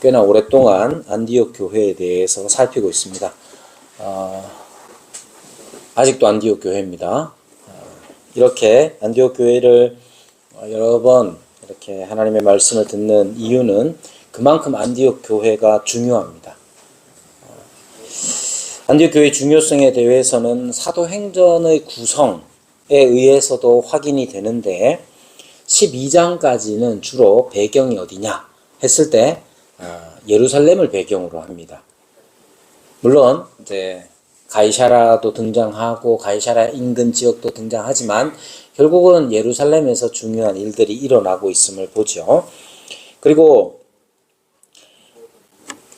꽤나 오랫동안 안디옥 교회에 대해서 살피고 있습니다. 아직도 안디옥 교회입니다. 이렇게 안디옥 교회를 여러 번 이렇게 하나님의 말씀을 듣는 이유는 그만큼 안디옥 교회가 중요합니다. 안디옥 교회의 중요성에 대해서는 사도행전의 구성에 의해서도 확인이 되는데 12장까지는 주로 배경이 어디냐 했을 때 예루살렘을 배경으로 합니다. 물론 이제 가이사라도 등장하고 가이사라 인근 지역도 등장하지만 결국은 예루살렘에서 중요한 일들이 일어나고 있음을 보죠. 그리고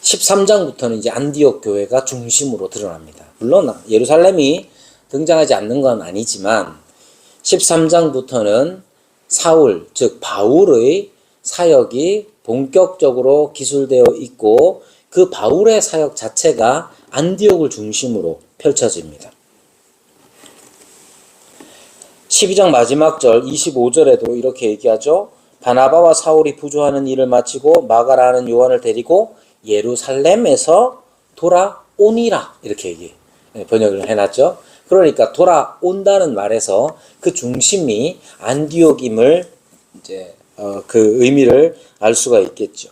13장부터는 이제 안디옥 교회가 중심으로 드러납니다. 물론 예루살렘이 등장하지 않는 건 아니지만 13장부터는 사울, 즉 바울의 사역이 본격적으로 기술되어 있고 그 바울의 사역 자체가 안디옥을 중심으로 펼쳐집니다. 12장 마지막 절 25절에도 이렇게 얘기하죠. 바나바와 사울이 부조하는 일을 마치고 마가라는 요한을 데리고 예루살렘에서 돌아오니라 이렇게 번역을 해놨죠. 그러니까 돌아온다는 말에서 그 중심이 안디옥임을 이제 그 의미를 알 수가 있겠죠.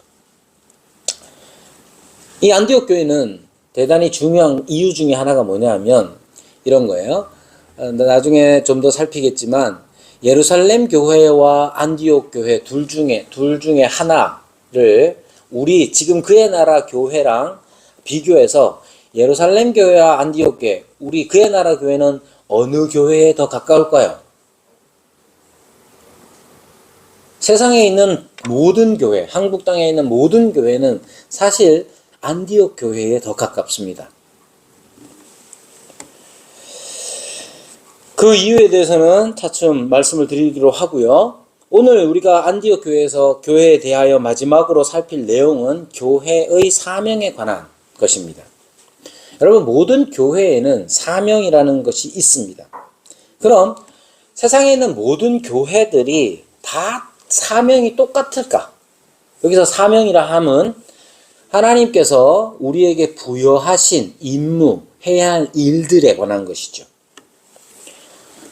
이 안디옥 교회는 대단히 중요한 이유 중에 하나가 뭐냐면 이런 거예요. 나중에 좀 더 살피겠지만 예루살렘 교회와 안디옥 교회 둘 중에 하나를 우리 지금 그의 나라 교회랑 비교해서 예루살렘 교회와 안디옥 교회, 우리 그의 나라 교회는 어느 교회에 더 가까울까요? 세상에 있는 모든 교회, 한국 땅에 있는 모든 교회는 사실 안디옥 교회에 더 가깝습니다. 그 이유에 대해서는 차츰 말씀을 드리도록 하고요. 오늘 우리가 안디옥 교회에서 교회에 대하여 마지막으로 살필 내용은 교회의 사명에 관한 것입니다. 여러분, 모든 교회에는 사명이라는 것이 있습니다. 그럼 세상에 있는 모든 교회들이 다 사명이 똑같을까? 여기서 사명이라 함은 하나님께서 우리에게 부여하신 임무, 해야 할 일들에 관한 것이죠.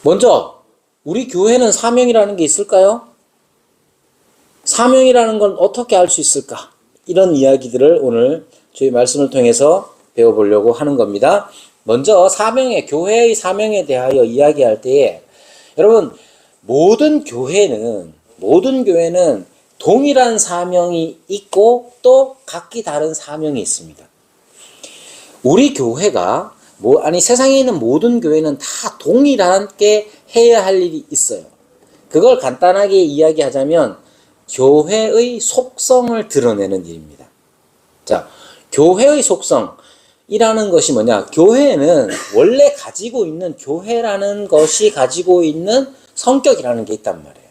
먼저 우리 교회는 사명이라는 게 있을까요? 사명이라는 건 어떻게 알 수 있을까? 이런 이야기들을 오늘 저희 말씀을 통해서 배워보려고 하는 겁니다. 먼저 교회의 사명에 대하여 이야기할 때에 여러분 모든 교회는 동일한 사명이 있고 또 각기 다른 사명이 있습니다. 우리 교회가 세상에 있는 모든 교회는 다 동일하게 해야 할 일이 있어요. 그걸 간단하게 이야기하자면 교회의 속성을 드러내는 일입니다. 자, 교회의 속성이라는 것이 뭐냐? 교회는 원래 교회라는 것이 가지고 있는 성격이라는 게 있단 말이에요.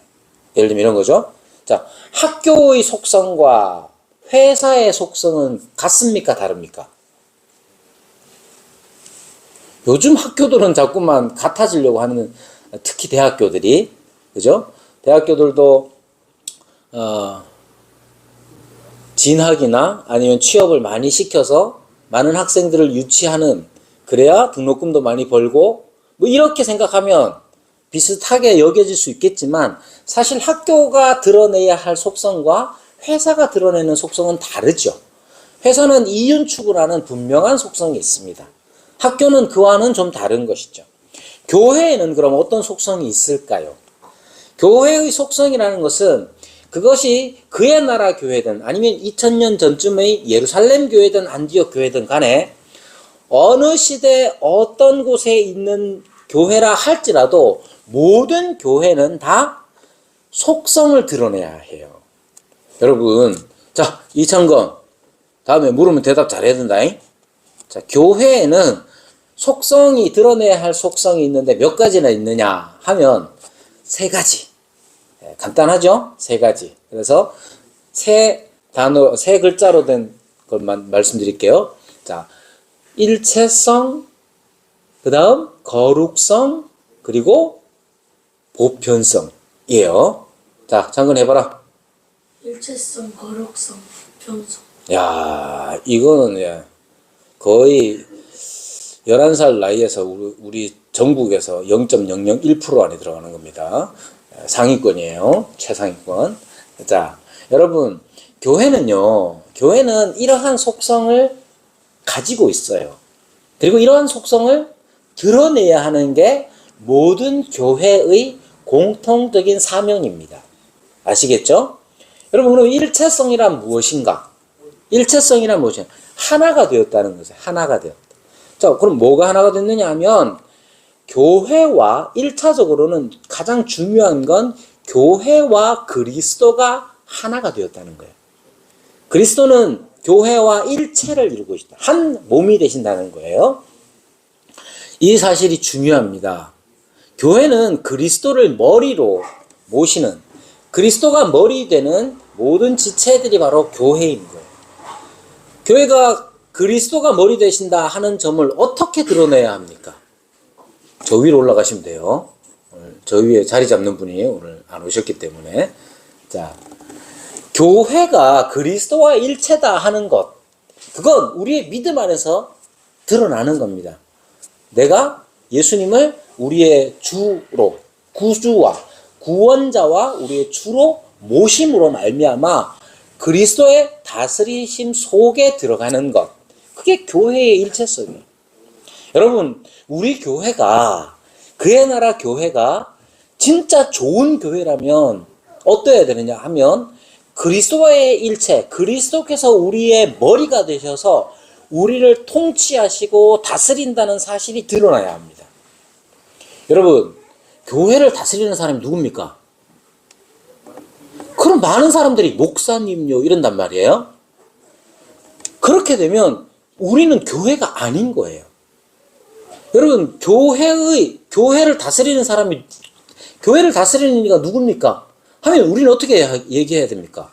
예를 들면 이런 거죠. 자, 학교의 속성과 회사의 속성은 같습니까? 다릅니까? 요즘 학교들은 자꾸만 같아지려고 하는, 특히 대학교들이, 그죠? 대학교들도, 진학이나 아니면 취업을 많이 시켜서 많은 학생들을 유치하는, 그래야 등록금도 많이 벌고, 이렇게 생각하면 비슷하게 여겨질 수 있겠지만, 사실 학교가 드러내야 할 속성과 회사가 드러내는 속성은 다르죠. 회사는 이윤 추구라는 분명한 속성이 있습니다. 학교는 그와는 좀 다른 것이죠. 교회에는 그럼 어떤 속성이 있을까요? 교회의 속성이라는 것은 그것이 그의 나라 교회든 아니면 2000년 전쯤의 예루살렘 교회든 안디옥 교회든 간에 어느 시대 어떤 곳에 있는 교회라 할지라도 모든 교회는 다 속성을 드러내야 해요. 여러분, 자, 이창건 다음에 물으면 대답 잘해야 된다. 자, 교회에는 속성이 드러내야 할 속성이 있는데 몇 가지나 있느냐 하면 3가지. 간단하죠? 3가지. 그래서 세 글자로 된 것만 말씀드릴게요. 자, 일체성, 그 다음 거룩성, 그리고 보편성이에요. 자, 잠깐 해봐라. 일체성, 거룩성, 보편성. 야, 이거는 예, 거의 11살 나이에서 우리 전국에서 0.001% 안에 들어가는 겁니다. 상위권이에요. 최상위권. 자, 여러분, 교회는 이러한 속성을 가지고 있어요. 그리고 이러한 속성을 드러내야 하는 게 모든 교회의 공통적인 사명입니다. 아시겠죠? 여러분, 그럼 일체성이란 무엇인가? 일체성이란 무엇인가? 하나가 되었다는 것이에요. 하나가 되었다. 자, 그럼 뭐가 하나가 됐느냐 하면, 교회와 1차적으로는 가장 중요한 건 교회와 그리스도가 하나가 되었다는 거예요. 그리스도는 교회와 일체를 이루고 있다. 한 몸이 되신다는 거예요. 이 사실이 중요합니다. 교회는 그리스도를 머리로 모시는, 그리스도가 머리 되는 모든 지체들이 바로 교회인 거예요. 교회가 그리스도가 머리 되신다 하는 점을 어떻게 드러내야 합니까? 저 위로 올라가시면 돼요. 저 위에 자리 잡는 분이 오늘 안 오셨기 때문에. 자, 교회가 그리스도와 일체다 하는 것, 그건 우리의 믿음 안에서 드러나는 겁니다. 내가 예수님을 우리의 주로, 구주와 구원자와 우리의 주로 모심으로 말미암아 그리스도의 다스리심 속에 들어가는 것, 그게 교회의 일체성이에요. 여러분, 우리 교회가, 그의 나라 교회가 진짜 좋은 교회라면 어떠해야 되느냐 하면, 그리스도와의 일체, 그리스도께서 우리의 머리가 되셔서 우리를 통치하시고 다스린다는 사실이 드러나야 합니다. 여러분, 교회를 다스리는 사람이 누굽니까? 그럼 많은 사람들이 목사님요 이런단 말이에요. 그렇게 되면 우리는 교회가 아닌 거예요. 여러분, 교회를 다스리는 사람이, 교회를 다스리는 이가 누굽니까? 하면 우리는 어떻게 얘기해야 됩니까?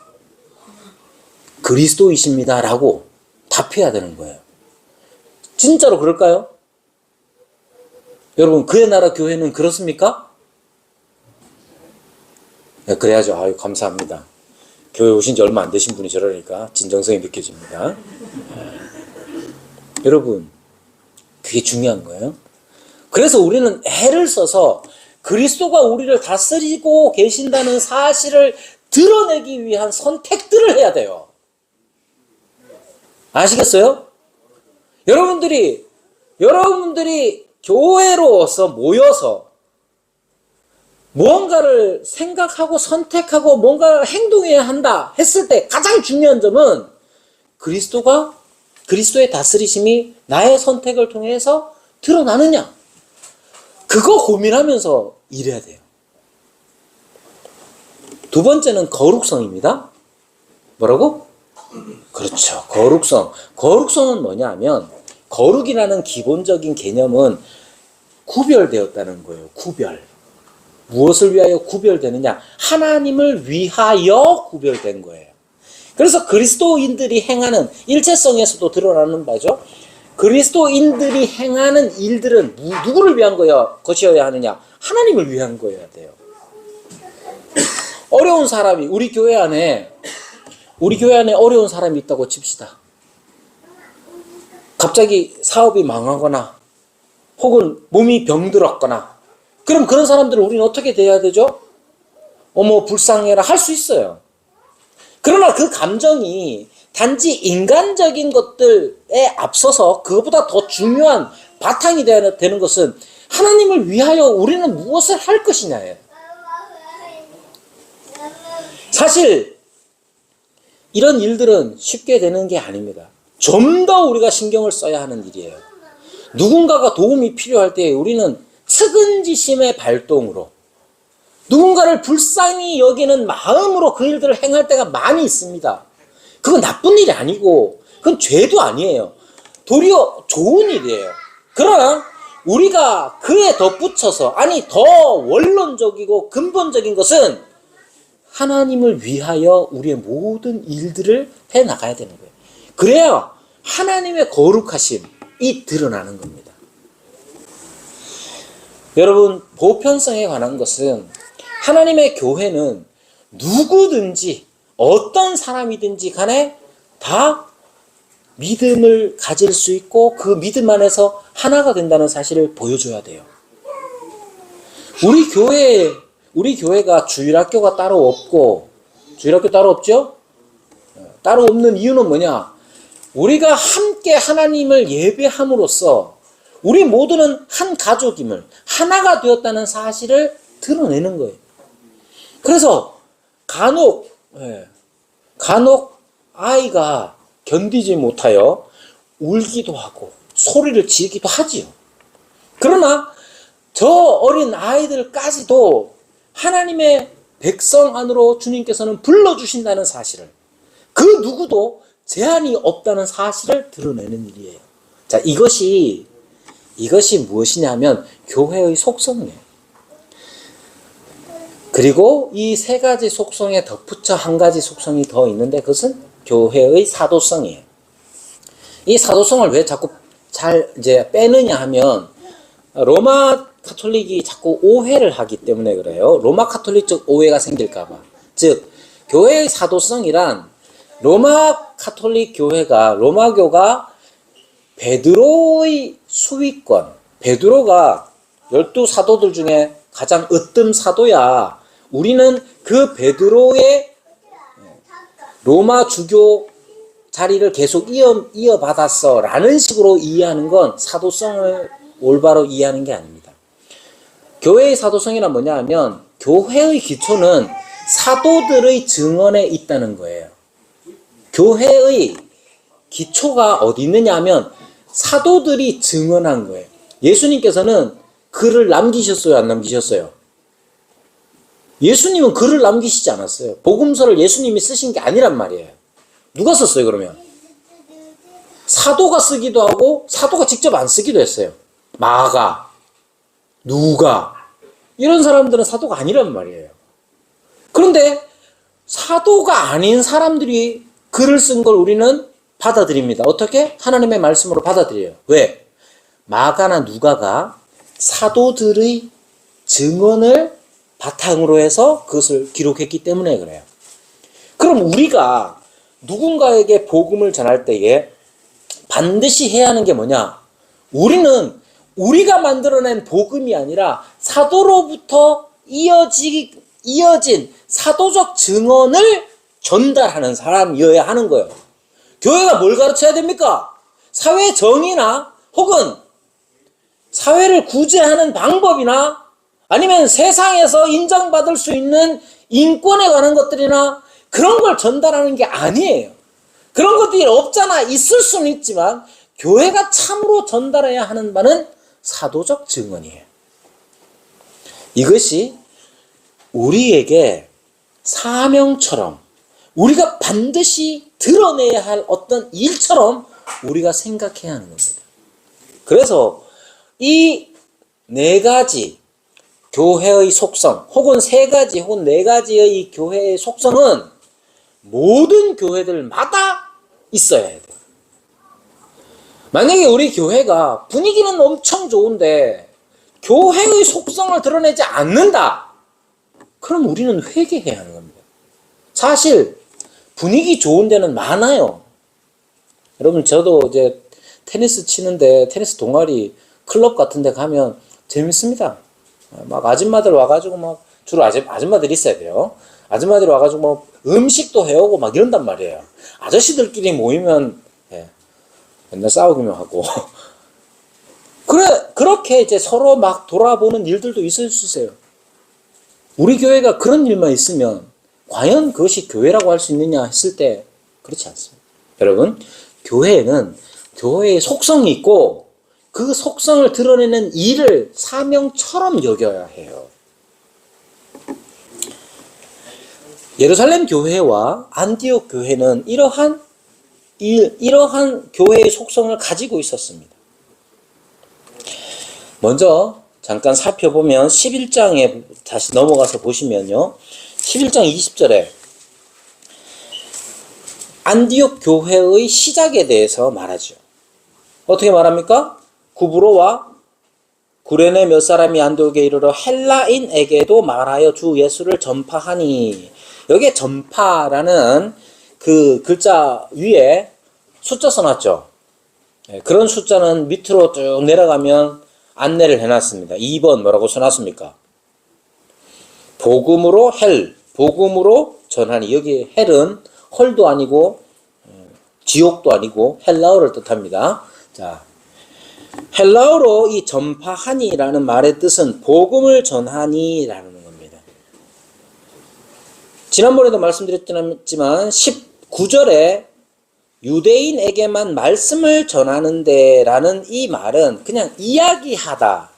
그리스도이십니다 라고 답해야 되는 거예요. 진짜로 그럴까요? 여러분, 그의 나라 교회는 그렇습니까? 네, 그래야죠. 아유, 감사합니다. 교회 오신 지 얼마 안 되신 분이 저러니까 진정성이 느껴집니다. 여러분, 그게 중요한 거예요. 그래서 우리는 애를 써서 그리스도가 우리를 다스리고 계신다는 사실을 드러내기 위한 선택들을 해야 돼요. 아시겠어요? 여러분들이 교회로서 모여서 무언가를 생각하고 선택하고 뭔가를 행동해야 한다 했을 때 가장 중요한 점은 그리스도의 다스리심이 나의 선택을 통해서 드러나느냐, 그거 고민하면서 일해야 돼요. 두 번째는 거룩성입니다. 뭐라고? 그렇죠. 거룩성. 거룩성은 뭐냐 하면, 거룩이라는 기본적인 개념은 구별되었다는 거예요. 구별. 무엇을 위하여 구별되느냐? 하나님을 위하여 구별된 거예요. 그래서 그리스도인들이 행하는, 일체성에서도 드러나는 바죠. 그리스도인들이 행하는 일들은 누구를 위한 것이어야 하느냐? 하나님을 위한 거여야 돼요. 어려운 사람이 우리 교회 안에 어려운 사람이 있다고 칩시다. 갑자기 사업이 망하거나 혹은 몸이 병들었거나, 그럼 그런 사람들을 우리는 어떻게 대해야 되죠? 어머 불쌍해라 할 수 있어요. 그러나 그 감정이 단지 인간적인 것들에 앞서서 그것보다 더 중요한 바탕이 되는 것은 하나님을 위하여 우리는 무엇을 할 것이냐예요. 사실 이런 일들은 쉽게 되는 게 아닙니다. 좀 더 우리가 신경을 써야 하는 일이에요. 누군가가 도움이 필요할 때 우리는 측은지심의 발동으로, 누군가를 불쌍히 여기는 마음으로 그 일들을 행할 때가 많이 있습니다. 그건 나쁜 일이 아니고 그건 죄도 아니에요. 도리어 좋은 일이에요. 그러나 우리가 그에 덧붙여서, 아니 더 원론적이고 근본적인 것은 하나님을 위하여 우리의 모든 일들을 해나가야 되는 거예요. 그래야 하나님의 거룩하심이 드러나는 겁니다. 여러분, 보편성에 관한 것은, 하나님의 교회는 누구든지 어떤 사람이든지 간에 다 믿음을 가질 수 있고 그 믿음 안에서 하나가 된다는 사실을 보여줘야 돼요. 우리 교회가 주일학교가 따로 없고, 주일학교 따로 없죠? 따로 없는 이유는 뭐냐? 우리가 함께 하나님을 예배함으로써 우리 모두는 한 가족임을, 하나가 되었다는 사실을 드러내는 거예요. 그래서 간혹 아이가 견디지 못하여 울기도 하고 소리를 지르기도 하지요. 그러나 저 어린 아이들까지도 하나님의 백성 안으로 주님께서는 불러주신다는 사실을, 그 누구도 제한이 없다는 사실을 드러내는 일이에요. 자, 이것이 무엇이냐면 교회의 속성이에요. 그리고 이 세 가지 속성에 덧붙여 한 가지 속성이 더 있는데 그것은 교회의 사도성이에요. 이 사도성을 왜 자꾸 잘 이제 빼느냐 하면 로마 카톨릭이 자꾸 오해를 하기 때문에 그래요. 로마 카톨릭적 오해가 생길까봐. 즉 교회의 사도성이란 로마 카톨릭 교회가, 로마교가 베드로의 수위권, 베드로가 12사도들 중에 가장 으뜸 사도야. 우리는 그 베드로의 로마 주교 자리를 계속 이어받았어 라는 식으로 이해하는 건 사도성을 올바로 이해하는 게 아닙니다. 교회의 사도성이란 뭐냐 하면 교회의 기초는 사도들의 증언에 있다는 거예요. 교회의 기초가 어디 있느냐 하면 사도들이 증언한 거예요. 예수님께서는 글을 남기셨어요, 안 남기셨어요? 예수님은 글을 남기시지 않았어요. 복음서를 예수님이 쓰신 게 아니란 말이에요. 누가 썼어요, 그러면? 사도가 쓰기도 하고 사도가 직접 안 쓰기도 했어요. 마가, 누가, 이런 사람들은 사도가 아니란 말이에요. 그런데 사도가 아닌 사람들이 글을 쓴 걸 우리는 받아들입니다. 어떻게? 하나님의 말씀으로 받아들여요. 왜? 마가나 누가가 사도들의 증언을 바탕으로 해서 그것을 기록했기 때문에 그래요. 그럼 우리가 누군가에게 복음을 전할 때에 반드시 해야 하는 게 뭐냐? 우리는 우리가 만들어낸 복음이 아니라 사도로부터 이어진 사도적 증언을 전달하는 사람이어야 하는 거예요. 교회가 뭘 가르쳐야 됩니까? 사회 정의나 혹은 사회를 구제하는 방법이나 아니면 세상에서 인정받을 수 있는 인권에 관한 것들이나 그런 걸 전달하는 게 아니에요. 그런 것들이 없잖아. 있을 수는 있지만 교회가 참으로 전달해야 하는 바는 사도적 증언이에요. 이것이 우리에게 사명처럼 우리가 반드시 드러내야 할 어떤 일처럼 우리가 생각해야 하는 겁니다. 그래서 이 네 가지 교회의 속성 혹은 세 가지 혹은 네 가지의 교회의 속성은 모든 교회들마다 있어야 해요. 만약에 우리 교회가 분위기는 엄청 좋은데 교회의 속성을 드러내지 않는다. 그럼 우리는 회개해야 하는 겁니다. 사실 분위기 좋은 데는 많아요. 여러분 저도 이제 테니스 치는데 테니스 동아리 클럽 같은 데 가면 재밌습니다. 막 아줌마들 와가지고 막 주로 아줌마들이 있어야 돼요. 아줌마들이 와가지고 뭐 음식도 해오고 막 이런단 말이에요. 아저씨들끼리 모이면 맨날 싸우기만 하고 그렇게 이제 서로 막 돌아보는 일들도 있을 수 있어요. 우리 교회가 그런 일만 있으면 과연 그것이 교회라고 할 수 있느냐 했을 때 그렇지 않습니다. 여러분, 교회에는 교회의 속성이 있고 그 속성을 드러내는 일을 사명처럼 여겨야 해요. 예루살렘 교회와 안디옥 교회는 이러한 교회의 속성을 가지고 있었습니다. 먼저 잠깐 살펴보면 11장에 다시 넘어가서 보시면요. 11장 20절에 안디옥 교회의 시작에 대해서 말하죠. 어떻게 말합니까? 구브로와 구레네 몇 사람이 안디옥에 이르러 헬라인에게도 말하여 주 예수를 전파하니, 여기에 전파라는 그 글자 위에 숫자 써놨죠. 그런 숫자는 밑으로 쭉 내려가면 안내를 해놨습니다. 2번 뭐라고 써놨습니까? 복음으로 헬, 복음으로 전하니. 여기 헬은 헐도 아니고 지옥도 아니고 헬라어를 뜻합니다. 자, 헬라어로 이 전파하니라는 말의 뜻은 복음을 전하니라는 겁니다. 지난번에도 말씀드렸지만 19절에 유대인에게만 말씀을 전하는데 라는 이 말은 그냥 이야기하다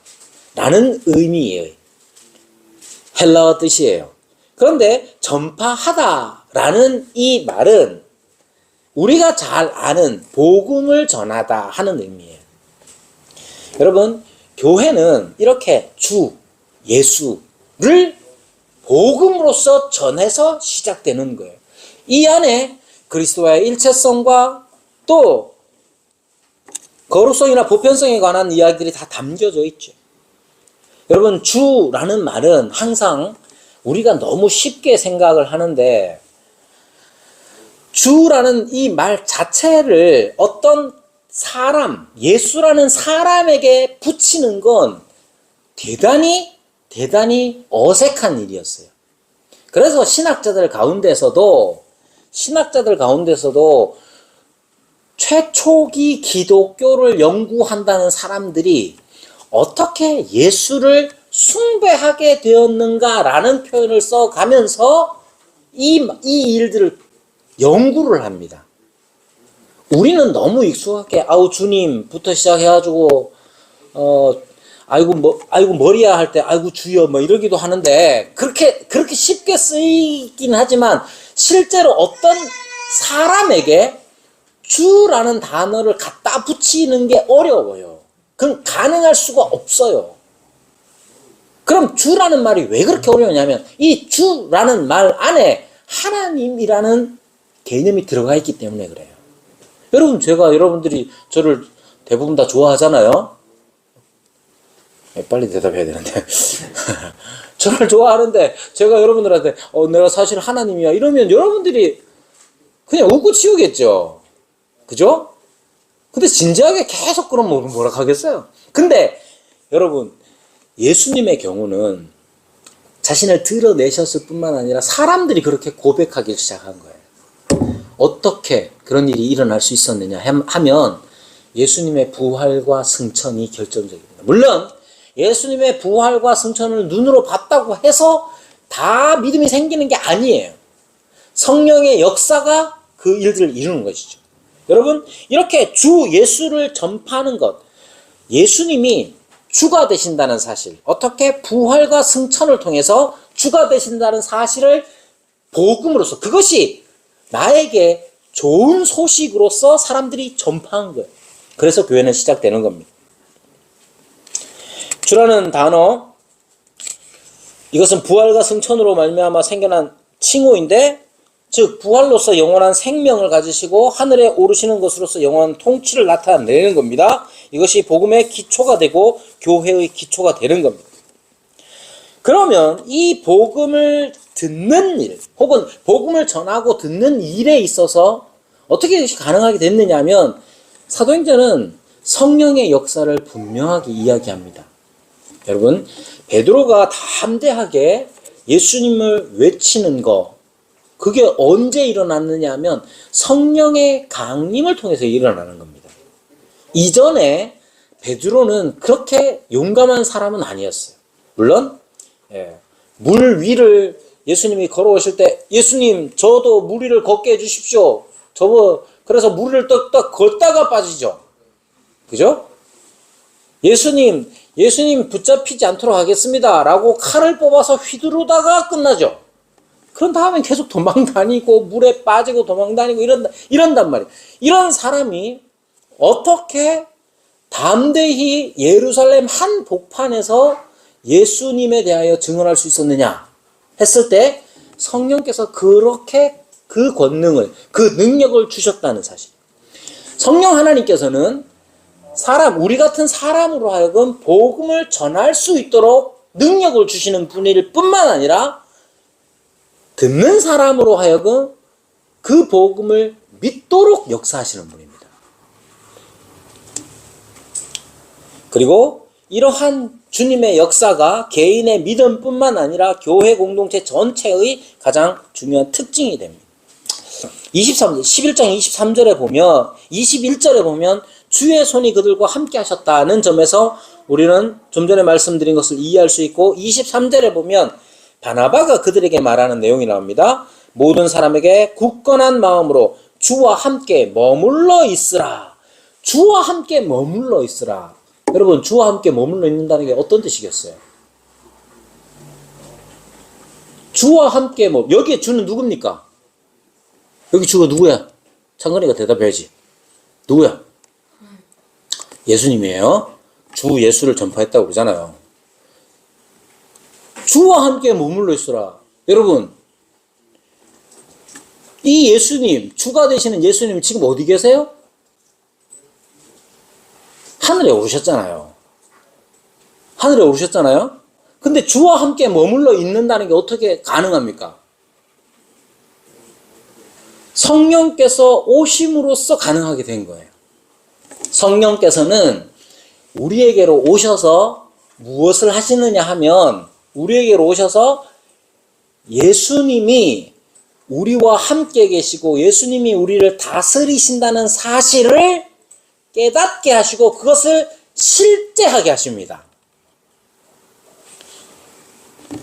라는 의미예요. 헬라어 뜻이에요. 그런데 전파하다 라는 이 말은 우리가 잘 아는 복음을 전하다 하는 의미예요. 여러분, 교회는 이렇게 주, 예수를 복음으로써 전해서 시작되는 거예요. 이 안에 그리스도와의 일체성과 또 거룩성이나 보편성에 관한 이야기들이 다 담겨져 있죠. 여러분, 주라는 말은 항상 우리가 너무 쉽게 생각을 하는데, 주라는 이 말 자체를 어떤 사람, 예수라는 사람에게 붙이는 건 대단히 어색한 일이었어요. 그래서 신학자들 가운데서도 최초기 기독교를 연구한다는 사람들이 어떻게 예수를 숭배하게 되었는가라는 표현을 써가면서 이 일들을 연구를 합니다. 우리는 너무 익숙하게 아우 주님부터 시작해가지고 아이고 머리야 할 때 아이고 주여 뭐 이러기도 하는데 그렇게 쉽게 쓰이긴 하지만 실제로 어떤 사람에게 주라는 단어를 갖다 붙이는 게 어려워요. 그건 가능할 수가 없어요. 그럼 주라는 말이 왜 그렇게 어려우냐면 이 주라는 말 안에 하나님이라는 개념이 들어가 있기 때문에 그래요. 여러분, 여러분들이 저를 대부분 다 좋아하잖아요. 빨리 대답해야 되는데. 저를 좋아하는데 제가 여러분들한테 내가 사실 하나님이야 이러면 여러분들이 그냥 웃고 치우겠죠. 그죠? 근데 진지하게 계속 그러면 뭐라 하겠어요? 근데 여러분, 예수님의 경우는 자신을 드러내셨을 뿐만 아니라 사람들이 그렇게 고백하기 시작한 거예요. 어떻게 그런 일이 일어날 수 있었느냐 하면 예수님의 부활과 승천이 결정적입니다. 물론 예수님의 부활과 승천을 눈으로 봤다고 해서 다 믿음이 생기는 게 아니에요. 성령의 역사가 그 일들을 이루는 것이죠. 여러분, 이렇게 주 예수를 전파하는 것, 예수님이 주가 되신다는 사실, 어떻게 부활과 승천을 통해서 주가 되신다는 사실을 복음으로써, 그것이 나에게 좋은 소식으로서 사람들이 전파한 거예요. 그래서 교회는 시작되는 겁니다. 주라는 단어, 이것은 부활과 승천으로 말미암아 생겨난 칭호인데, 즉 부활로서 영원한 생명을 가지시고 하늘에 오르시는 것으로서 영원한 통치를 나타내는 겁니다. 이것이 복음의 기초가 되고 교회의 기초가 되는 겁니다. 그러면 이 복음을 듣는 일, 혹은 복음을 전하고 듣는 일에 있어서 어떻게 이것이 가능하게 됐느냐 하면 사도행전은 성령의 역사를 분명하게 이야기합니다. 여러분, 베드로가 담대하게 예수님을 외치는 거, 그게 언제 일어났느냐 하면 성령의 강림을 통해서 일어나는 겁니다. 이전에 베드로는 그렇게 용감한 사람은 아니었어요. 물론 물 위를 예수님이 걸어오실 때 예수님 저도 물 위를 걷게 해주십시오. 그래서 물 위를 떡떡 걷다가 빠지죠. 그죠? 예수님 붙잡히지 않도록 하겠습니다 라고 칼을 뽑아서 휘두르다가 끝나죠. 그런 다음에 계속 도망다니고 물에 빠지고 도망다니고 이런단 말이에요. 이런 사람이 어떻게 담대히 예루살렘 한 복판에서 예수님에 대하여 증언할 수 있었느냐 했을 때 성령께서 그렇게 그 권능을, 그 능력을 주셨다는 사실. 성령 하나님께서는 우리 같은 사람으로 하여금 복음을 전할 수 있도록 능력을 주시는 분일 뿐만 아니라 듣는 사람으로 하여금 그 복음을 믿도록 역사하시는 분입니다. 그리고 이러한 주님의 역사가 개인의 믿음뿐만 아니라 교회 공동체 전체의 가장 중요한 특징이 됩니다. 11장 23절에 보면 21절에 보면 주의 손이 그들과 함께 하셨다는 점에서 우리는 좀 전에 말씀드린 것을 이해할 수 있고, 23절에 보면 바나바가 그들에게 말하는 내용이 나옵니다. 모든 사람에게 굳건한 마음으로 주와 함께 머물러 있으라. 주와 함께 머물러 있으라. 여러분, 주와 함께 머물러 있는다는 게 어떤 뜻이겠어요? 주와 함께 여기에 주는 누굽니까? 여기 주가 누구야? 창건이가 대답해야지. 누구야? 예수님이에요. 주 예수를 전파했다고 그러잖아요. 주와 함께 머물러 있으라. 여러분, 이 예수님, 주가 되시는 예수님 지금 어디 계세요? 하늘에 오르셨잖아요. 하늘에 오르셨잖아요. 근데 주와 함께 머물러 있는다는 게 어떻게 가능합니까? 성령께서 오심으로써 가능하게 된 거예요. 성령께서는 우리에게로 오셔서 무엇을 하시느냐 하면, 우리에게로 오셔서 예수님이 우리와 함께 계시고 예수님이 우리를 다스리신다는 사실을 깨닫게 하시고 그것을 실제하게 하십니다.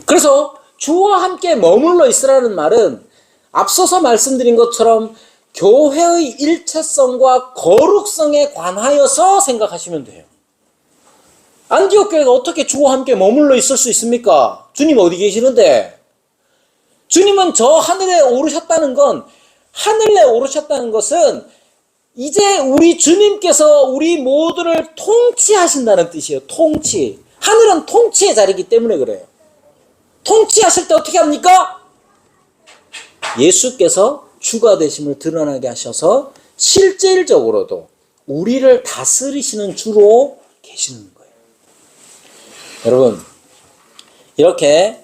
그래서 주와 함께 머물러 있으라는 말은 앞서서 말씀드린 것처럼 교회의 일체성과 거룩성에 관하여서 생각하시면 돼요. 안디옥 교회가 어떻게 주와 함께 머물러 있을 수 있습니까? 주님 어디 계시는데? 주님은 저 하늘에 오르셨다는 건, 하늘에 오르셨다는 것은 이제 우리 주님께서 우리 모두를 통치하신다는 뜻이에요. 통치. 하늘은 통치의 자리이기 때문에 그래요. 통치하실 때 어떻게 합니까? 예수께서 주가 되심을 드러나게 하셔서 실질적으로도 우리를 다스리시는 주로 계시는 거예요. 여러분, 이렇게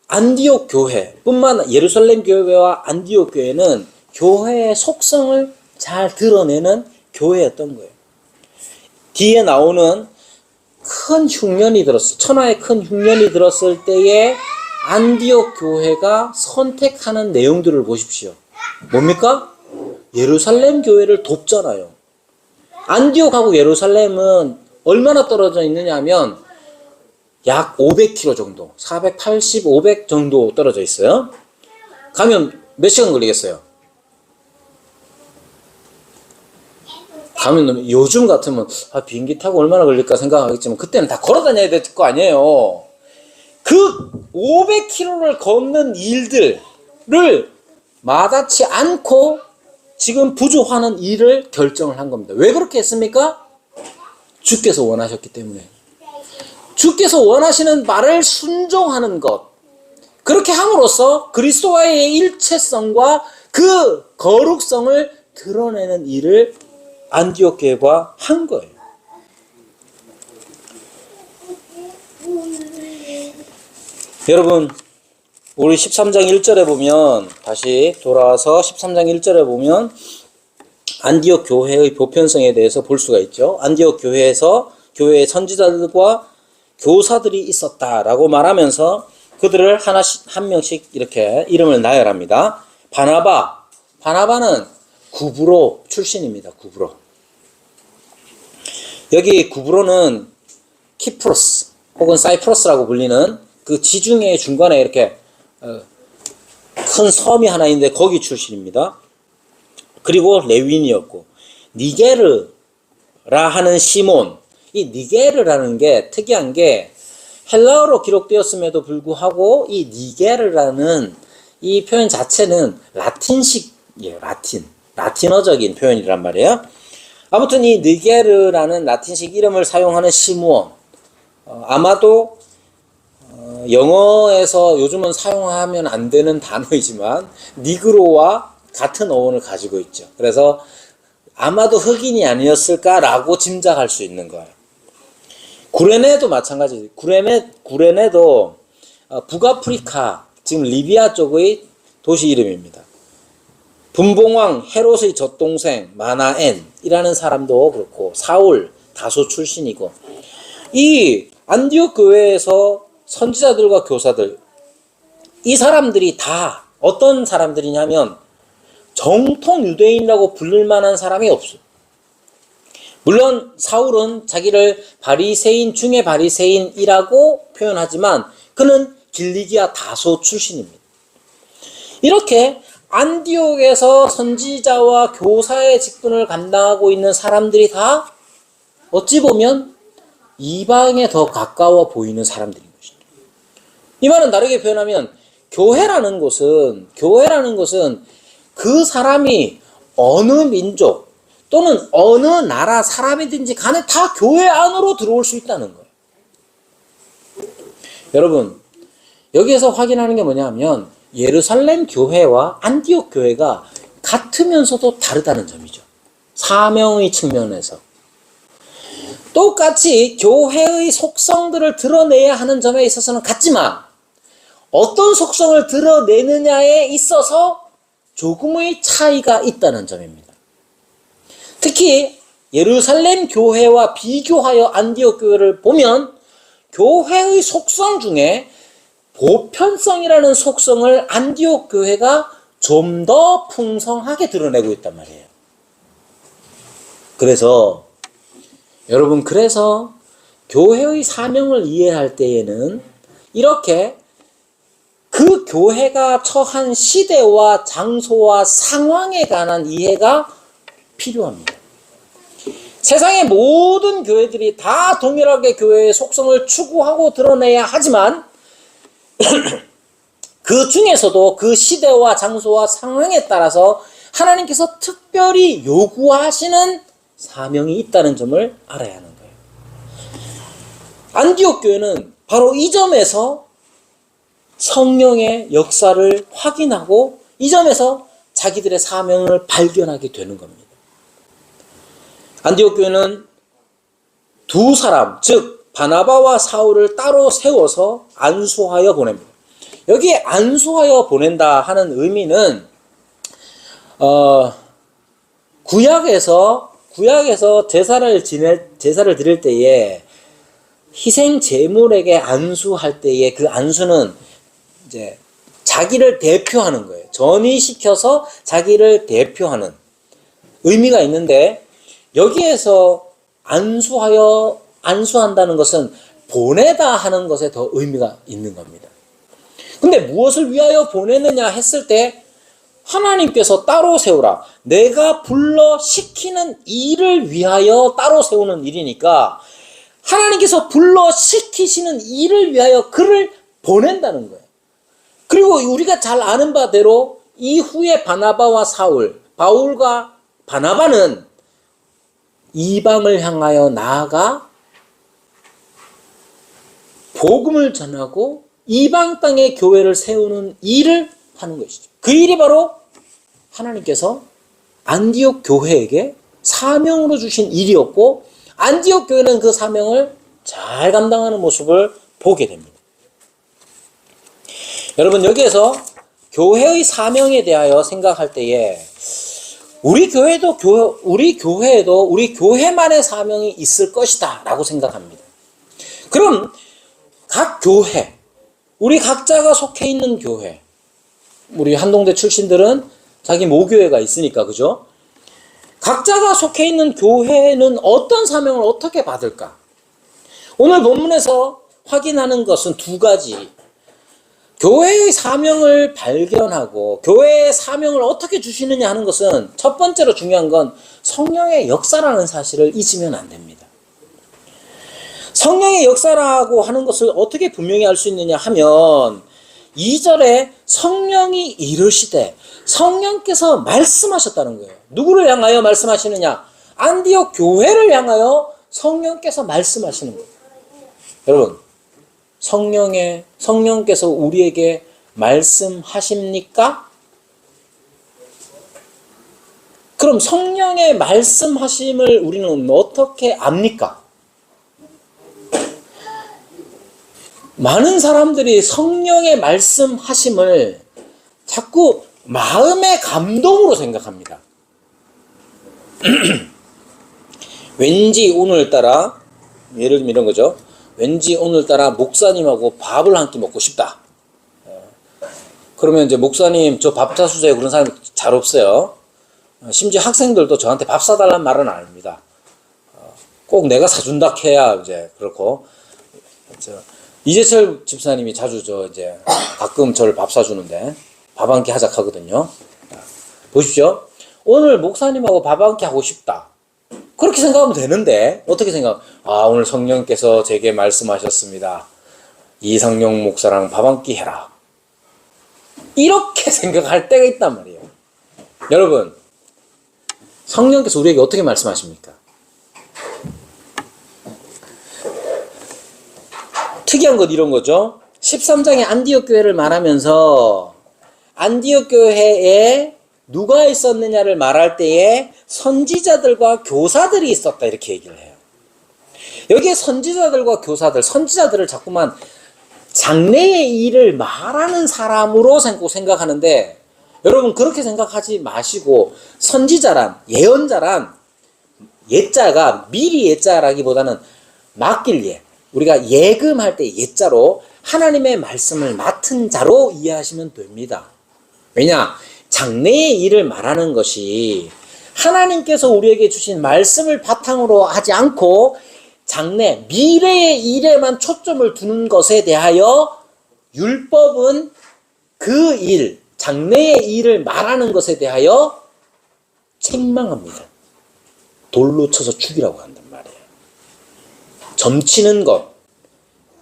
안디옥 교회뿐만 예루살렘 교회와 안디옥 교회는 교회의 속성을 잘 드러내는 교회였던 거예요. 뒤에 나오는 큰 흉년이 들었어요. 천하의 큰 흉년이 들었을 때에 안디옥 교회가 선택하는 내용들을 보십시오. 뭡니까? 예루살렘 교회를 돕잖아요. 안디옥하고 예루살렘은 얼마나 떨어져 있느냐 하면 약 500km 정도, 480, 500 정도 떨어져 있어요. 가면 몇 시간 걸리겠어요? 가면 요즘 같으면 비행기 타고 얼마나 걸릴까 생각하겠지만 그때는 다 걸어 다녀야 될 거 아니에요. 그 500km를 걷는 일들을 마다치 않고 지금 부조하는 일을 결정을 한 겁니다. 왜 그렇게 했습니까? 주께서 원하셨기 때문에. 주께서 원하시는 말을 순종하는 것. 그렇게 함으로써 그리스도와의 일체성과 그 거룩성을 드러내는 일을 안디옥 교회가 한 거예요. 여러분, 우리 13장 1절에 보면, 다시 돌아와서 13장 1절에 보면 안디옥 교회의 보편성에 대해서 볼 수가 있죠. 안디옥 교회에서 교회의 선지자들과 교사들이 있었다라고 말하면서 그들을 하나씩 한 명씩 이렇게 이름을 나열합니다. 바나바는 구브로 출신입니다. 구브로. 여기 구브로는 키프로스 혹은 사이프러스라고 불리는 그 지중해 중간에 이렇게 큰 섬이 하나 있는데 거기 출신입니다. 그리고 레윈이었고, 니게르라 하는 시몬. 이 니게르라는 게 특이한 게 헬라어로 기록되었음에도 불구하고 이 니게르라는 이 표현 자체는 라틴식이에요. 라틴어적인 표현이란 말이에요. 아무튼 이 니게르라는 라틴식 이름을 사용하는 시므온, 아마도 영어에서 요즘은 사용하면 안 되는 단어이지만 니그로와 같은 어원을 가지고 있죠. 그래서 아마도 흑인이 아니었을까라고 짐작할 수 있는 거예요. 구레네도 마찬가지죠. 구레네도 북아프리카, 지금 리비아 쪽의 도시 이름입니다. 분봉왕 헤롯의 젖동생 마나엔이라는 사람도 그렇고 사울 다소 출신이고, 이 안디옥 교회에서 선지자들과 교사들, 이 사람들이 다 어떤 사람들이냐면 정통 유대인이라고 부를 만한 사람이 없어. 물론 사울은 자기를 바리새인 중의 바리새인이라고 표현하지만 그는 길리기아 다소 출신입니다. 이렇게 안디옥에서 선지자와 교사의 직분을 감당하고 있는 사람들이 다 어찌 보면 이방에 더 가까워 보이는 사람들인 것이죠. 이 말은 다르게 표현하면 교회라는 것은 그 사람이 어느 민족 또는 어느 나라 사람이든지 간에 다 교회 안으로 들어올 수 있다는 거예요. 여러분, 여기에서 확인하는 게 뭐냐 하면 예루살렘 교회와 안디옥 교회가 같으면서도 다르다는 점이죠. 사명의 측면에서. 똑같이 교회의 속성들을 드러내야 하는 점에 있어서는 같지만 어떤 속성을 드러내느냐에 있어서 조금의 차이가 있다는 점입니다. 특히 예루살렘 교회와 비교하여 안디옥 교회를 보면 교회의 속성 중에 보편성이라는 속성을 안디옥 교회가 좀 더 풍성하게 드러내고 있단 말이에요. 그래서 여러분, 그래서 교회의 사명을 이해할 때에는 이렇게 그 교회가 처한 시대와 장소와 상황에 관한 이해가 필요합니다. 세상의 모든 교회들이 다 동일하게 교회의 속성을 추구하고 드러내야 하지만 그 중에서도 그 시대와 장소와 상황에 따라서 하나님께서 특별히 요구하시는 사명이 있다는 점을 알아야 하는 거예요. 안디옥 교회는 바로 이 점에서 성령의 역사를 확인하고 이 점에서 자기들의 사명을 발견하게 되는 겁니다. 안디옥 교회는 두 사람, 즉 바나바와 사울을 따로 세워서 안수하여 보냅니다. 여기에 안수하여 보낸다 하는 의미는 구약에서 제사를 드릴 때에 희생 제물에게 안수할 때에 그 안수는 이제 자기를 대표하는 거예요. 전이시켜서 자기를 대표하는 의미가 있는데, 여기에서 안수한다는 것은 보내다 하는 것에 더 의미가 있는 겁니다. 근데 무엇을 위하여 보내느냐 했을 때 하나님께서 따로 세우라. 내가 불러 시키는 일을 위하여 따로 세우는 일이니까 하나님께서 불러 시키시는 일을 위하여 그를 보낸다는 거예요. 그리고 우리가 잘 아는 바대로 이후에 바나바와 사울, 바울과 바나바는 이방을 향하여 나아가 복음을 전하고 이방 땅에 교회를 세우는 일을 하는 것이죠. 그 일이 바로 하나님께서 안디옥 교회에게 사명으로 주신 일이었고, 안디옥 교회는 그 사명을 잘 감당하는 모습을 보게 됩니다. 여러분, 여기에서 교회의 사명에 대하여 생각할 때에 우리 교회에도 우리 교회만의 사명이 있을 것이다 라고 생각합니다. 그럼 각 교회, 우리 각자가 속해 있는 교회, 우리 한동대 출신들은 자기 모교회가 있으니까, 그죠? 각자가 속해 있는 교회는 어떤 사명을 어떻게 받을까? 오늘 본문에서 확인하는 것은 두 가지. 교회의 사명을 발견하고 교회의 사명을 어떻게 주시느냐 하는 것은 첫 번째로 중요한 건 성령의 역사라는 사실을 잊으면 안 됩니다. 성령의 역사라고 하는 것을 어떻게 분명히 알 수 있느냐 하면 2절에 성령이 이르시되, 성령께서 말씀하셨다는 거예요. 누구를 향하여 말씀하시느냐? 안디옥 교회를 향하여 성령께서 말씀하시는 거예요. 여러분, 성령께서 우리에게 말씀하십니까? 그럼 성령의 말씀하심을 우리는 어떻게 압니까? 많은 사람들이 성령의 말씀하심을 자꾸 마음의 감동으로 생각합니다. 왠지 오늘따라, 예를 들면 이런 거죠. 왠지 오늘따라 목사님하고 밥을 한 끼 먹고 싶다. 그러면 이제 목사님 저 밥 사주세요 그런 사람이 잘 없어요. 심지어 학생들도 저한테 밥 사달라는 말은 안 합니다. 꼭 내가 사준다 해야 이제 그렇고. 이재철 집사님이 자주 이제 가끔 저를 밥 사주는데 밥 한 끼 하자 하거든요. 보십시오. 오늘 목사님하고 밥 한 끼 하고 싶다. 그렇게 생각하면 되는데 어떻게 생각? 오늘 성령께서 제게 말씀하셨습니다. 이상용 목사랑 밥 한 끼 해라. 이렇게 생각할 때가 있단 말이에요. 여러분, 성령께서 우리에게 어떻게 말씀하십니까? 특이한 건 이런 거죠. 13장의 안디옥 교회를 말하면서 안디옥 교회에 누가 있었느냐를 말할 때에 선지자들과 교사들이 있었다 이렇게 얘기를 해요. 여기에 선지자들과 교사들, 선지자들을 자꾸만 장래의 일을 말하는 사람으로 생각하는데 여러분 그렇게 생각하지 마시고 선지자란, 예언자란 예자가 미리 예자라기보다는 맡길 예, 우리가 예금할 때 예자로 하나님의 말씀을 맡은 자로 이해하시면 됩니다. 왜냐? 장래의 일을 말하는 것이 하나님께서 우리에게 주신 말씀을 바탕으로 하지 않고 장래, 미래의 일에만 초점을 두는 것에 대하여 율법은 그 일, 장래의 일을 말하는 것에 대하여 책망합니다. 돌로 쳐서 죽이라고 한단 말이에요. 점치는 것.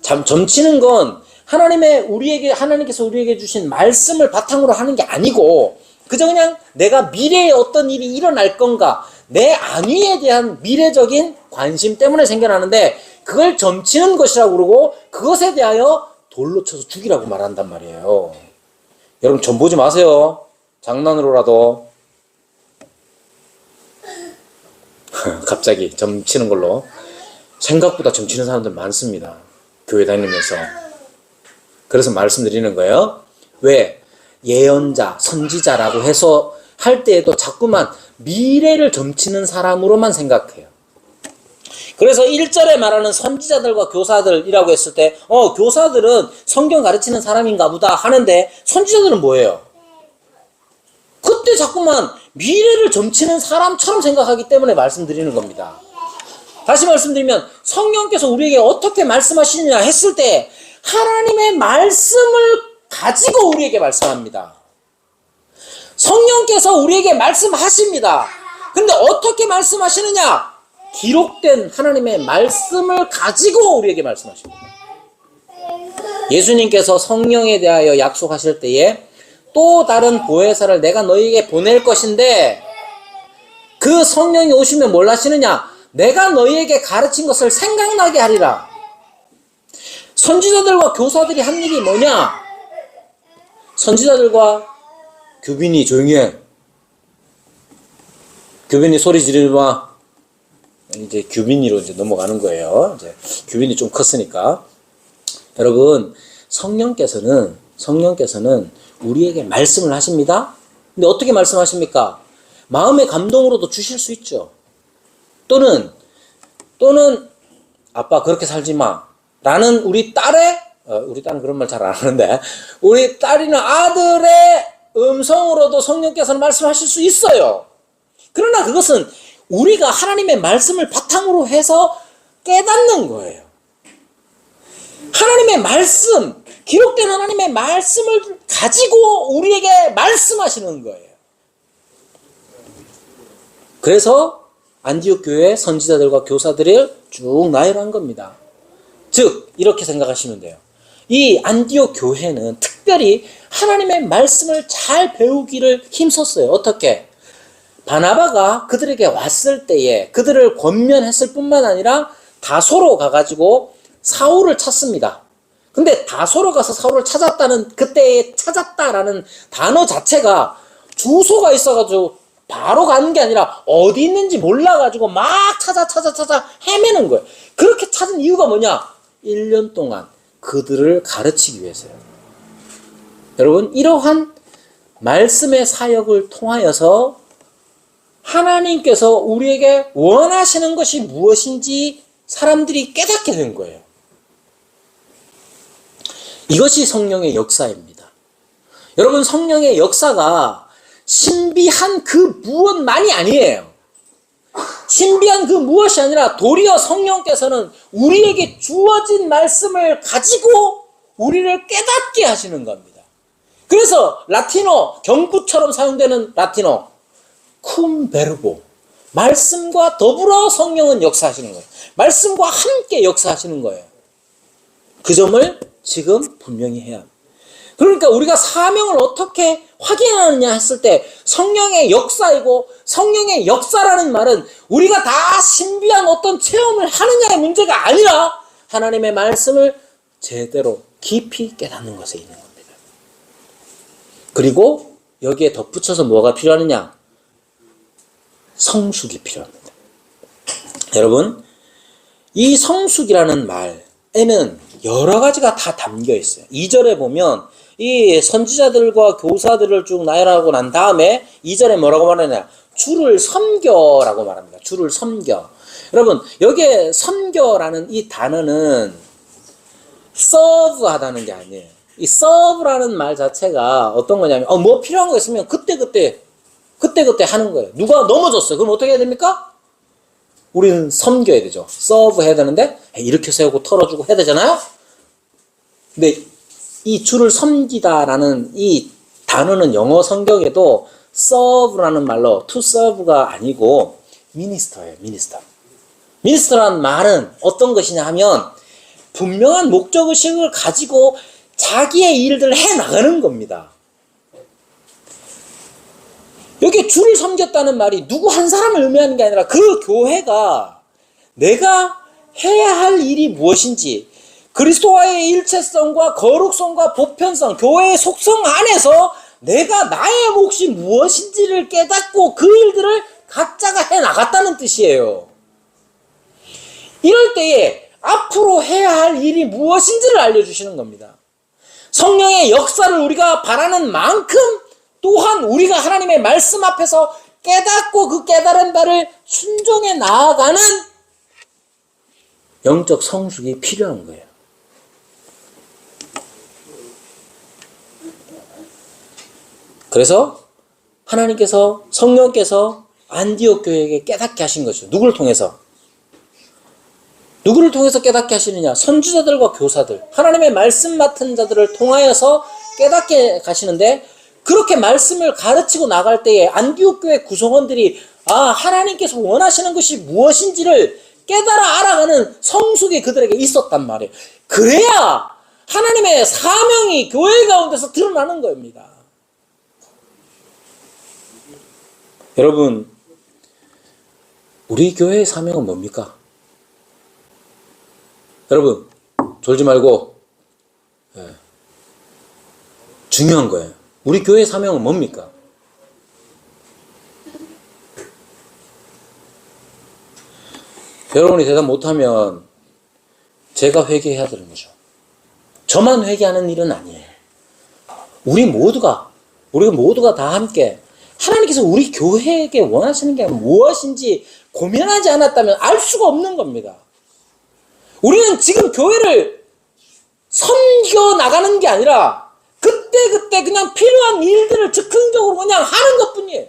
점치는 건 하나님께서 우리에게 주신 말씀을 바탕으로 하는 게 아니고 그저 그냥 내가 미래에 어떤 일이 일어날 건가 내 안위에 대한 미래적인 관심 때문에 생겨나는데 그걸 점치는 것이라고 그러고 그것에 대하여 돌로 쳐서 죽이라고 말한단 말이에요. 여러분 점 보지 마세요. 장난으로라도. 갑자기 점치는 걸로. 생각보다 점치는 사람들 많습니다. 교회 다니면서. 그래서 말씀드리는 거예요. 왜? 예언자, 선지자라고 해서 할 때에도 자꾸만 미래를 점치는 사람으로만 생각해요. 그래서 1절에 말하는 선지자들과 교사들이라고 했을 때 교사들은 성경 가르치는 사람인가 보다 하는데 선지자들은 뭐예요? 그때 자꾸만 미래를 점치는 사람처럼 생각하기 때문에 말씀드리는 겁니다. 다시 말씀드리면 성령께서 우리에게 어떻게 말씀하시느냐 했을 때 하나님의 말씀을 가지고 우리에게 말씀합니다. 성령께서 우리에게 말씀하십니다. 근데 어떻게 말씀하시느냐? 기록된 하나님의 말씀을 가지고 우리에게 말씀하십니다. 예수님께서 성령에 대하여 약속하실 때에 또 다른 보혜사를 내가 너희에게 보낼 것인데 그 성령이 오시면 뭘 하시느냐? 내가 너희에게 가르친 것을 생각나게 하리라. 선지자들과 교사들이 한 일이 뭐냐? 선지자들과 규빈이 조용히 해. 규빈이 소리 지르지 마. 이제 규빈이로 이제 넘어가는 거예요. 이제 규빈이 좀 컸으니까. 여러분, 성령께서는 우리에게 말씀을 하십니다. 근데 어떻게 말씀하십니까? 마음의 감동으로도 주실 수 있죠. 또는 아빠 그렇게 살지 마. 라는 우리 딸은 그런 말 잘 안 하는데 우리 딸이나 아들의 음성으로도 성령께서는 말씀하실 수 있어요. 그러나 그것은 우리가 하나님의 말씀을 바탕으로 해서 깨닫는 거예요. 하나님의 말씀, 기록된 하나님의 말씀을 가지고 우리에게 말씀하시는 거예요. 그래서 안디옥 교회 선지자들과 교사들을 쭉 나열한 겁니다. 즉 이렇게 생각하시면 돼요. 이 안디옥 교회는 특별히 하나님의 말씀을 잘 배우기를 힘썼어요. 어떻게? 바나바가 그들에게 왔을 때에 그들을 권면했을 뿐만 아니라 다소로 가가지고 사울을 찾습니다. 근데 다소로 가서 사울을 찾았다는 그때에 찾았다라는 단어 자체가 주소가 있어가지고 바로 가는 게 아니라 어디 있는지 몰라가지고 막 찾아 헤매는 거예요. 그렇게 찾은 이유가 뭐냐? 1년 동안 그들을 가르치기 위해서요. 여러분, 이러한 말씀의 사역을 통하여서 하나님께서 우리에게 원하시는 것이 무엇인지 사람들이 깨닫게 된 거예요. 이것이 성령의 역사입니다. 여러분, 성령의 역사가 신비한 그 무엇만이 아니에요. 신비한 그 무엇이 아니라 도리어 성령께서는 우리에게 주어진 말씀을 가지고 우리를 깨닫게 하시는 겁니다. 그래서 라틴어, 경구처럼 사용되는 라틴어 쿰 베르보, 말씀과 더불어 성령은 역사하시는 거예요. 말씀과 함께 역사하시는 거예요. 그 점을 지금 분명히 해야 합니다. 그러니까 우리가 사명을 어떻게 확인하느냐 했을 때 성령의 역사이고, 성령의 역사라는 말은 우리가 다 신비한 어떤 체험을 하느냐의 문제가 아니라 하나님의 말씀을 제대로 깊이 깨닫는 것에 있는 겁니다. 그리고 여기에 덧붙여서 뭐가 필요하느냐? 성숙이 필요합니다. 여러분, 이 성숙이라는 말에는 여러 가지가 다 담겨 있어요. 2절에 보면 이 선지자들과 교사들을 쭉 나열하고 난 다음에 2절에 뭐라고 말하냐? 주를 섬겨라고 말합니다. 주를 섬겨. 여러분, 여기에 섬겨라는 이 단어는 serve 하다는 게 아니에요. 이 serve라는 말 자체가 어떤 거냐면 뭐 필요한 거 있으면 그때그때 하는 거예요. 누가 넘어졌어요. 그럼 어떻게 해야 됩니까? 우리는 섬겨야 되죠. serve 해야 되는데 이렇게 세우고 털어주고 해야 되잖아요. 근데 이 주를 섬기다라는 이 단어는 영어 성경에도 serve라는 말로 to serve가 아니고 minister예요. minister. minister라는 말은 어떤 것이냐 하면 분명한 목적의식을 가지고 자기의 일들을 해나가는 겁니다. 여기 주를 섬겼다는 말이 누구 한 사람을 의미하는 게 아니라 그 교회가 내가 해야 할 일이 무엇인지, 그리스도와의 일체성과 거룩성과 보편성, 교회의 속성 안에서 내가 나의 몫이 무엇인지를 깨닫고 그 일들을 각자가 해나갔다는 뜻이에요. 이럴 때에 앞으로 해야 할 일이 무엇인지를 알려주시는 겁니다. 성령의 역사를 우리가 바라는 만큼 또한 우리가 하나님의 말씀 앞에서 깨닫고 그 깨달은 바를 순종해 나아가는 영적 성숙이 필요한 거예요. 그래서 하나님께서, 성령께서 안디옥 교회에게 깨닫게 하신 것이죠. 누구를 통해서? 누구를 통해서 깨닫게 하시느냐? 선지자들과 교사들, 하나님의 말씀 맡은 자들을 통하여서 깨닫게 가시는데, 그렇게 말씀을 가르치고 나갈 때에 안디옥 교회 구성원들이 하나님께서 원하시는 것이 무엇인지를 깨달아 알아가는 성숙이 그들에게 있었단 말이에요. 그래야 하나님의 사명이 교회 가운데서 드러나는 겁니다. 여러분, 우리 교회의 사명은 뭡니까? 여러분, 졸지 말고 중요한 거예요. 우리 교회의 사명은 뭡니까? 여러분이 대답 못하면 제가 회개해야 되는 거죠. 저만 회개하는 일은 아니에요. 우리가 모두가 다 함께 하나님께서 우리 교회에게 원하시는 게 무엇인지 고민하지 않았다면 알 수가 없는 겁니다. 우리는 지금 교회를 섬겨 나가는 게 아니라 그때 그냥 필요한 일들을 즉흥적으로 그냥 하는 것뿐이에요.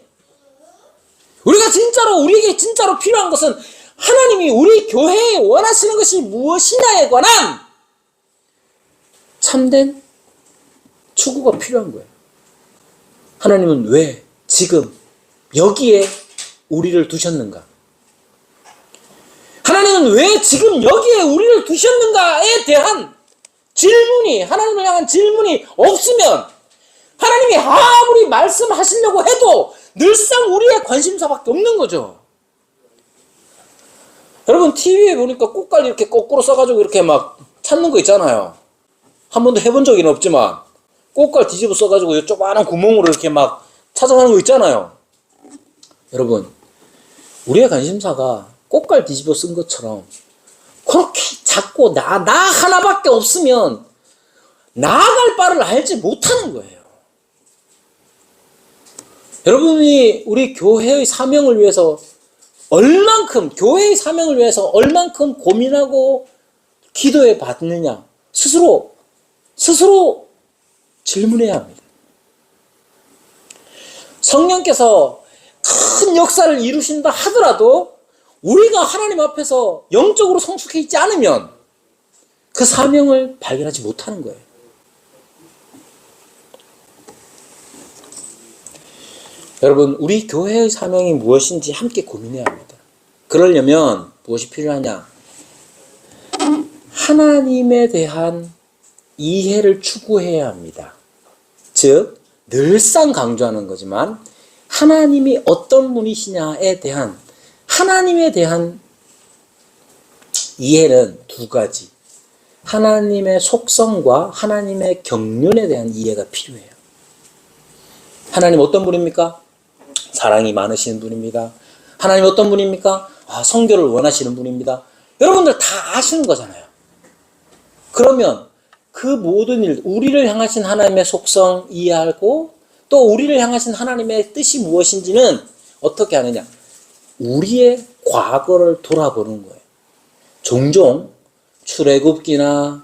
우리에게 진짜로 필요한 것은 하나님이 우리 교회에 원하시는 것이 무엇이냐에 관한 참된 추구가 필요한 거예요. 하나님은 왜 지금 여기에 우리를 두셨는가? 하나님은 왜 지금 여기에 우리를 두셨는가에 대한 질문이, 하나님을 향한 질문이 없으면 하나님이 아무리 말씀하시려고 해도 늘상 우리의 관심사밖에 없는 거죠. 여러분, TV에 보니까 꽃갈 이렇게 거꾸로 써가지고 이렇게 막 찾는 거 있잖아요. 한 번도 해본 적은 없지만 꽃갈 뒤집어 써가지고 이 조그마한 구멍으로 이렇게 막 찾아가는 거 있잖아요. 여러분, 우리의 관심사가 꽃갈 뒤집어 쓴 것처럼 그렇게 작고 나 하나밖에 없으면 나아갈 바를 알지 못하는 거예요. 여러분이 우리 교회의 사명을 위해서 교회의 사명을 위해서 얼만큼 고민하고 기도해 봤느냐? 스스로 질문해야 합니다. 성령께서 큰 역사를 이루신다 하더라도 우리가 하나님 앞에서 영적으로 성숙해 있지 않으면 그 사명을 발견하지 못하는 거예요. 여러분, 우리 교회의 사명이 무엇인지 함께 고민해야 합니다. 그러려면 무엇이 필요하냐? 하나님에 대한 이해를 추구해야 합니다. 즉, 늘상 강조하는 거지만 하나님이 어떤 분이시냐에 대한 하나님에 대한 이해는 두 가지. 하나님의 속성과 하나님의 경륜에 대한 이해가 필요해요. 하나님 어떤 분입니까? 사랑이 많으시는 분입니다. 하나님 어떤 분입니까? 성교를 원하시는 분입니다. 여러분들 다 아시는 거잖아요. 그러면 그 모든 일, 우리를 향하신 하나님의 속성 이해하고 또 우리를 향하신 하나님의 뜻이 무엇인지는 어떻게 하느냐? 우리의 과거를 돌아보는 거예요. 종종 출애굽기나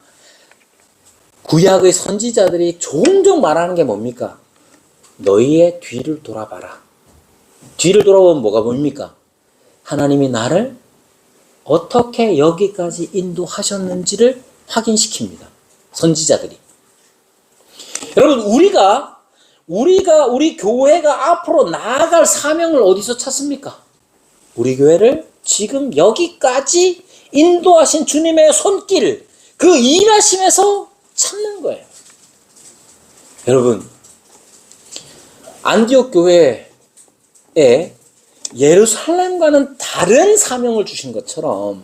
구약의 선지자들이 종종 말하는 게 뭡니까? 너희의 뒤를 돌아봐라. 뒤를 돌아보면 뭐가 보입니까? 하나님이 나를 어떻게 여기까지 인도하셨는지를 확인시킵니다. 선지자들이. 여러분, 우리 교회가 앞으로 나아갈 사명을 어디서 찾습니까? 우리 교회를 지금 여기까지 인도하신 주님의 손길, 그 일하심에서 찾는 거예요. 여러분, 안디옥 교회에 예루살렘과는 다른 사명을 주신 것처럼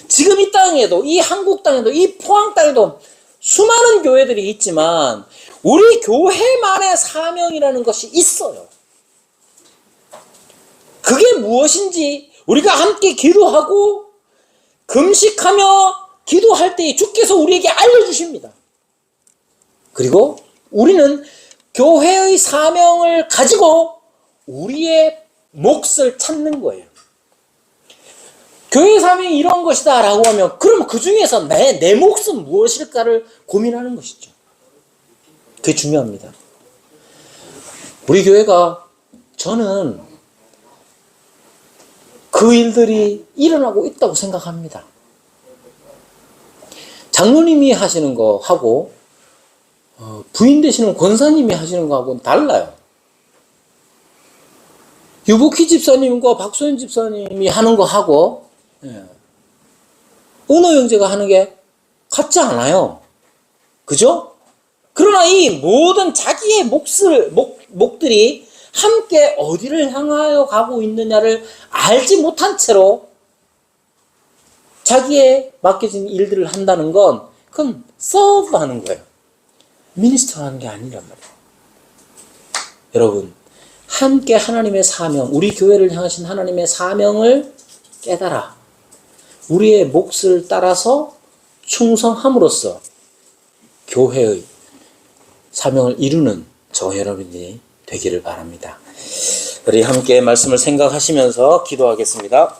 지금 이 땅에도, 이 한국 땅에도, 이 포항 땅에도 수많은 교회들이 있지만 우리 교회만의 사명이라는 것이 있어요. 그게 무엇인지 우리가 함께 기도하고 금식하며 기도할 때 주께서 우리에게 알려주십니다. 그리고 우리는 교회의 사명을 가지고 우리의 몫을 찾는 거예요. 교회 사명이 이런 것이다 라고 하면 그럼 그 중에서 내 몫은 무엇일까를 고민하는 것이죠. 그게 중요합니다. 우리 교회가 저는 그 일들이 일어나고 있다고 생각합니다. 장로님이 하시는 거하고 부인 되시는 권사님이 하시는 거하고는 달라요. 유복희 집사님과 박소연 집사님이 하는 거하고 은호 형제가 하는 게 같지 않아요. 그죠? 그러나 이 모든 자기의 목들이 함께 어디를 향하여 가고 있느냐를 알지 못한 채로 자기의 맡겨진 일들을 한다는 건 그건 서브하는 거예요. 미니스터하는 게 아니란 말이에요. 여러분, 함께 하나님의 사명, 우리 교회를 향하신 하나님의 사명을 깨달아 우리의 몫을 따라서 충성함으로써 교회의 사명을 이루는 저 여러분이 되기를 바랍니다. 우리 함께 말씀을 생각하시면서 기도하겠습니다.